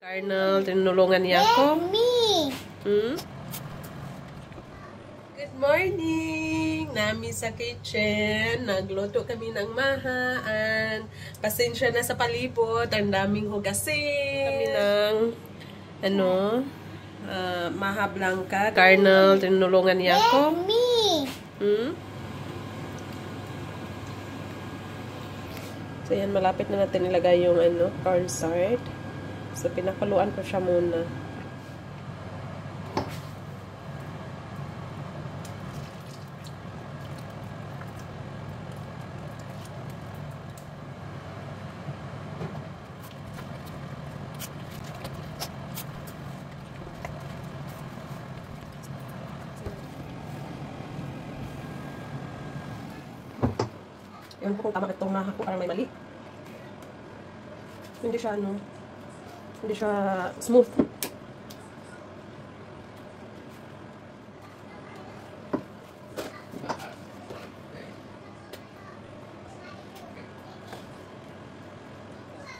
Carnal, tinulungan niya ako. Good morning! Nami sa kitchen. Nagluto kami ng mahaan. Pasensya na sa palibot. Ang daming hugasin. Kami ng maha blanca. Carnal, tinulungan niya ako. So yan, malapit na natin ilagay yung cornstarch. So pinakuluan ko siya muna. Ewan ko kung tama itong maha ko, parang may mali. Hindi siya hindi siya smooth.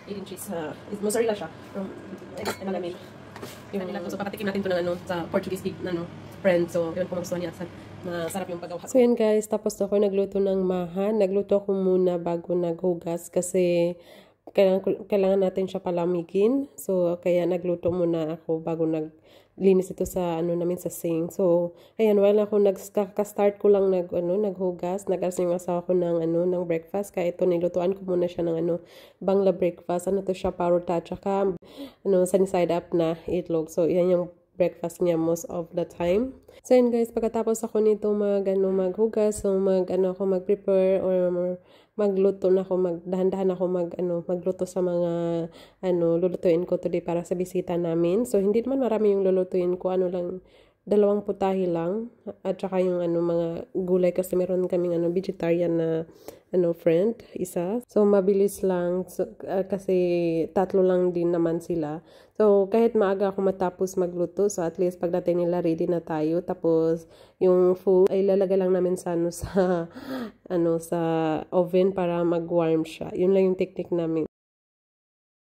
Eating cheese, mozzarella siya. Malamin. Yung nila, so papatikim natin ito ng sa Portuguese friend. So, yun kung magustuhan niya. Masarap yung paggawa. So yan guys, tapos ako nagluto ng maha. Nagluto ako muna bago naghugas kasi kailangan natin siya palamigin. So kaya nagluto muna ako bago naglinis ito sa namin sa sink. So ayan, while ako nagka-start ko lang naghugas, nag-alas yung asawa ko ng breakfast. Kaya ito nilutuan ko muna siya ng bangla breakfast. To siya, parota tsaka sunny side up na itlog. So yan yung breakfast niya most of the time. So yun guys, pagkatapos ako nito maghugas, so mag-prepare or magluto na ako, magdahan-dahan ako magluto sa mga lulutuin ko today para sa bisita namin. So hindi naman marami yung lulutuin ko, lang 2 putahe lang at saka yung mga gulay kasi meron kaming vegetarian na friend isa. So mabilis lang kasi 3 lang din naman sila. So kahit maaga ako matapos magluto, so at least pagdating nila ready na tayo. Tapos yung food ay lalagay lang namin sa sa oven para mag-warm siya. Yun lang yung technique namin.